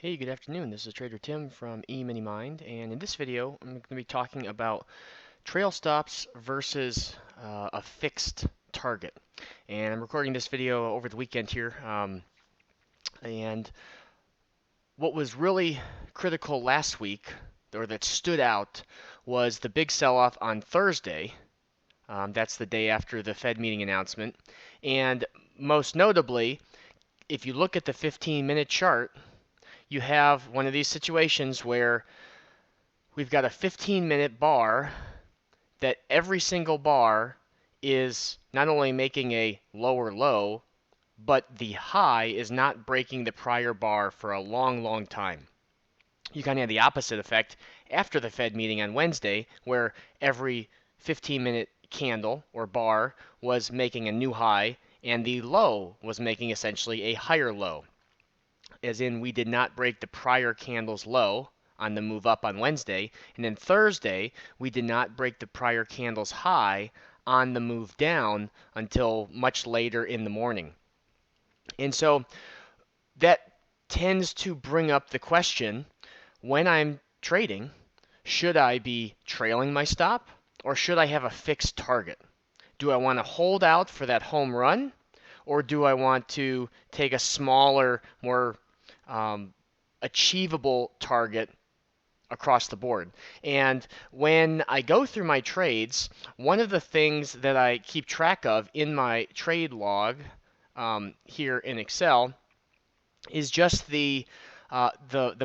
Hey, good afternoon. This is Trader Tim from EminiMind, and in this video, I'm going to be talking about trail stops versus a fixed target. And I'm recording this video over the weekend here. And what was really critical last week, or that stood out, was the big sell-off on Thursday. That's the day after the Fed meeting announcement. And most notably, if you look at the 15-minute chart, you have one of these situations where we've got a 15-minute bar that every single bar is not only making a lower low, but the high is not breaking the prior bar for a long, long time. You kind of have the opposite effect after the Fed meeting on Wednesday, where every 15-minute candle or bar was making a new high, and the low was making essentially a higher low, as in we did not break the prior candle's low on the move up on Wednesday, and then Thursday we did not break the prior candle's high on the move down until much later in the morning. And so that tends to bring up the question, when I'm trading, should I be trailing my stop or should I have a fixed target? Do I want to hold out for that home run, or do I want to take a smaller, more achievable target across the board? And when I go through my trades, one of the things that I keep track of in my trade log here in Excel is just the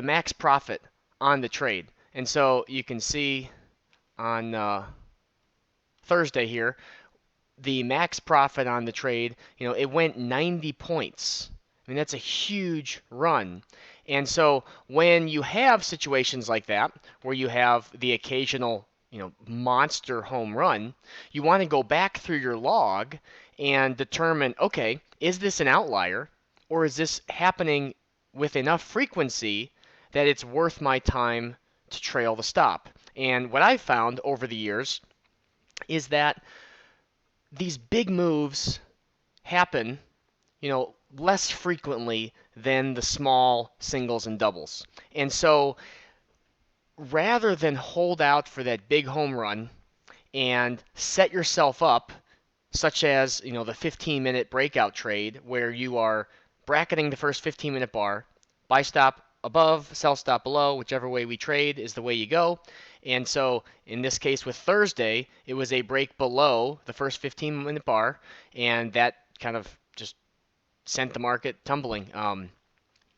max profit on the trade. And so you can see on Thursday here, the max profit on the trade, it went 90 points. I mean, that's a huge run. And so when you have situations like that, where you have the occasional, monster home run, you want to go back through your log and determine, okay, is this an outlier, or is this happening with enough frequency that it's worth my time to trail the stop? And what I've found over the years is that these big moves happen, less frequently than the small singles and doubles. And so rather than hold out for that big home run and set yourself up, such as, the 15-minute breakout trade where you are bracketing the first 15-minute bar, buy stop above, sell stop below, whichever way we trade is the way you go. And so in this case with Thursday, it was a break below the first 15-minute bar, and that kind of just sent the market tumbling.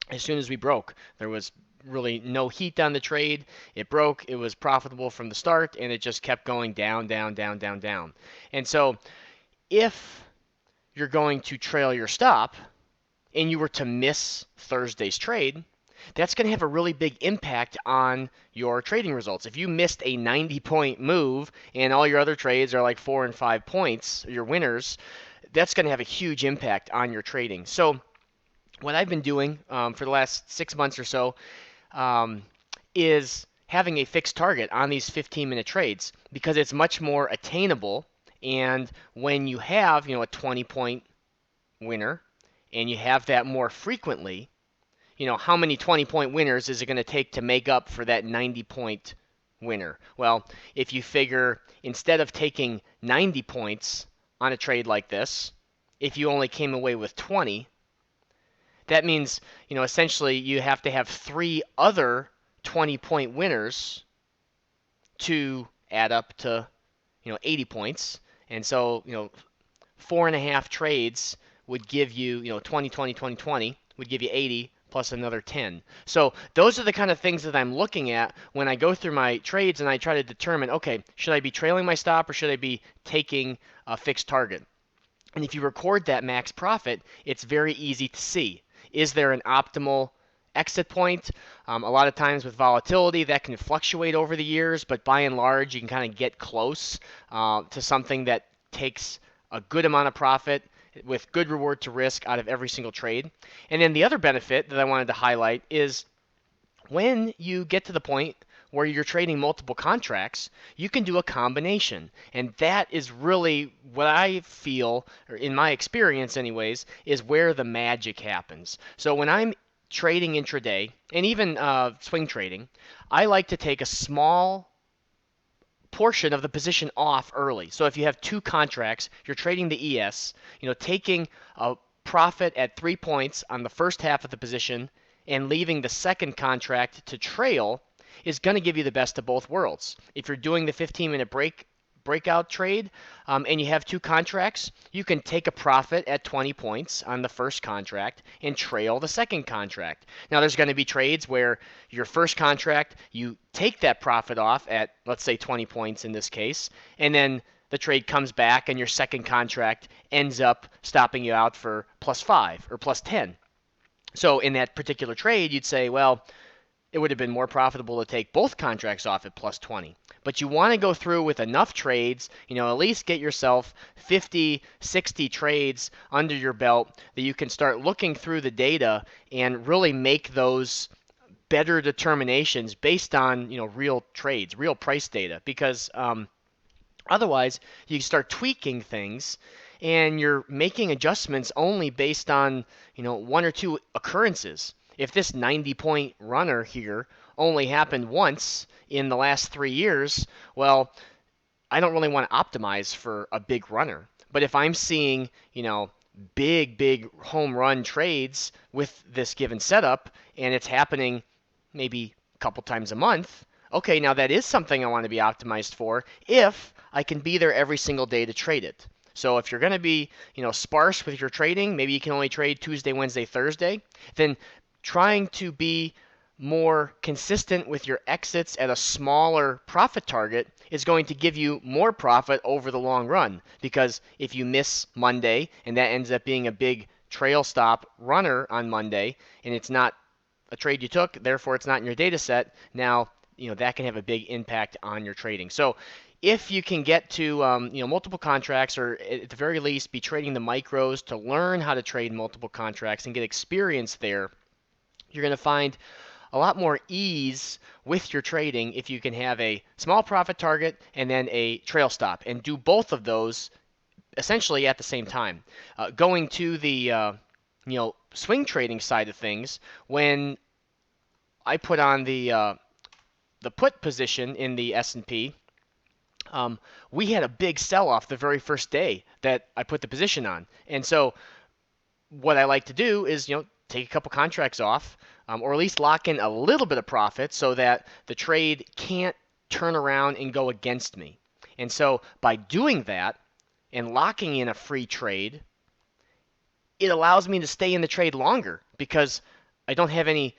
As soon as we broke, there was really no heat on the trade. It broke, it was profitable from the start, and it just kept going down, down, down, down, down. And so if you're going to trail your stop and you were to miss Thursday's trade, that's going to have a really big impact on your trading results. If you missed a 90-point move and all your other trades are like 4 and 5 points, your winners, that's going to have a huge impact on your trading. So what I've been doing for the last 6 months or so is having a fixed target on these 15-minute trades, because it's much more attainable. And when you have, a 20-point winner and you have that more frequently, how many 20-point winners is it going to take to make up for that 90-point winner? Well, if you figure instead of taking 90 points on a trade like this, if you only came away with 20, that means, essentially you have to have 3 other 20-point winners to add up to, 80 points. And so, 4.5 trades would give you, 20, 20, 20, 20 would give you 80 plus another 10. So those are the kind of things that I'm looking at when I go through my trades and I try to determine, okay, should I be trailing my stop or should I be taking a fixed target? And if you record that max profit, it's very easy to see. Is there an optimal exit point? A lot of times with volatility, that can fluctuate over the years, but by and large, you can kind of get close to something that takes a good amount of profit with good reward to risk out of every single trade. And then the other benefit that I wanted to highlight is when you get to the point where you're trading multiple contracts, you can do a combination. And that is really what I feel, or in my experience anyways, is where the magic happens. So when I'm trading intraday and even swing trading, I like to take a small portion of the position off early. So if you have two contracts, you're trading the ES, taking a profit at 3 points on the first half of the position and leaving the second contract to trail is going to give you the best of both worlds. If you're doing the 15-minute breakout trade and you have two contracts, you can take a profit at 20 points on the first contract and trail the second contract. Now, there's going to be trades where your first contract, you take that profit off at, let's say, 20 points in this case, and then the trade comes back and your second contract ends up stopping you out for +5 or +10. So in that particular trade, you'd say, well, it would have been more profitable to take both contracts off at +20. But you want to go through with enough trades, at least get yourself 50, 60 trades under your belt that you can start looking through the data and really make those better determinations based on, real trades, real price data. Because otherwise, you start tweaking things and you're making adjustments only based on, one or two occurrences. If this 90-point runner here only happened once in the last 3 years, well, I don't really want to optimize for a big runner. But if I'm seeing, big home run trades with this given setup and it's happening maybe a couple times a month, okay, now that is something I want to be optimized for if I can be there every single day to trade it. So if you're going to be, sparse with your trading, maybe you can only trade Tuesday, Wednesday, Thursday, then trying to be more consistent with your exits at a smaller profit target is going to give you more profit over the long run. Because if you miss Monday and that ends up being a big trail stop runner on Monday and it's not a trade you took, therefore it's not in your data set, now that can have a big impact on your trading. So if you can get to multiple contracts, or at the very least be trading the micros to learn how to trade multiple contracts and get experience there, you're going to find a lot more ease with your trading if you can have a small profit target and then a trail stop and do both of those essentially at the same time. Going to the swing trading side of things, when I put on the put position in the S&P, we had a big sell-off the very first day that I put the position on. And so what I like to do is, take a couple contracts off, or at least lock in a little bit of profit so that the trade can't turn around and go against me. And so by doing that and locking in a free trade, it allows me to stay in the trade longer because I don't have any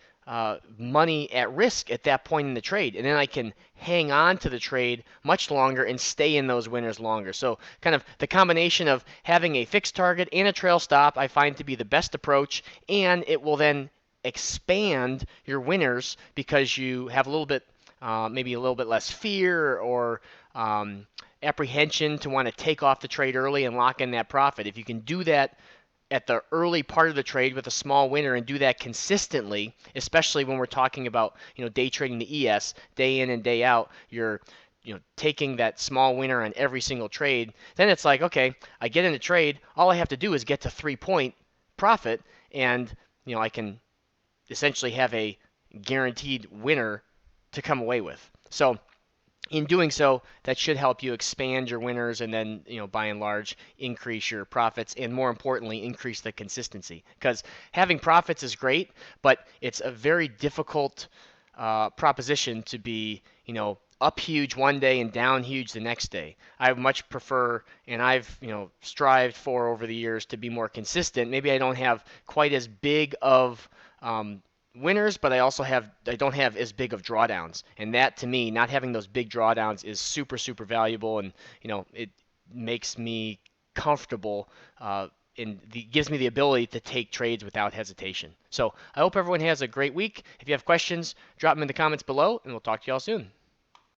money at risk at that point in the trade. And then I can hang on to the trade much longer and stay in those winners longer. So kind of the combination of having a fixed target and a trail stop I find to be the best approach, and it will then expand your winners because you have a little bit, maybe a little bit less fear or apprehension to want to take off the trade early and lock in that profit. If you can do that at the early part of the trade with a small winner and do that consistently, especially when we're talking about day trading the ES day in and day out, you're taking that small winner on every single trade. Then it's like, okay, I get in the trade, all I have to do is get to 3-point profit, and I can essentially have a guaranteed winner to come away with. So in doing so, that should help you expand your winners and then, by and large, increase your profits and, more importantly, increase the consistency. Because having profits is great, but it's a very difficult proposition to be, up huge one day and down huge the next day. I much prefer, and I've, strived for over the years to be more consistent. Maybe I don't have quite as big of winners, but I don't have as big of drawdowns. And that, to me, not having those big drawdowns is super, super valuable, and it makes me comfortable and gives me the ability to take trades without hesitation. So I hope everyone has a great week. If you have questions, drop them in the comments below, and we'll talk to you all soon.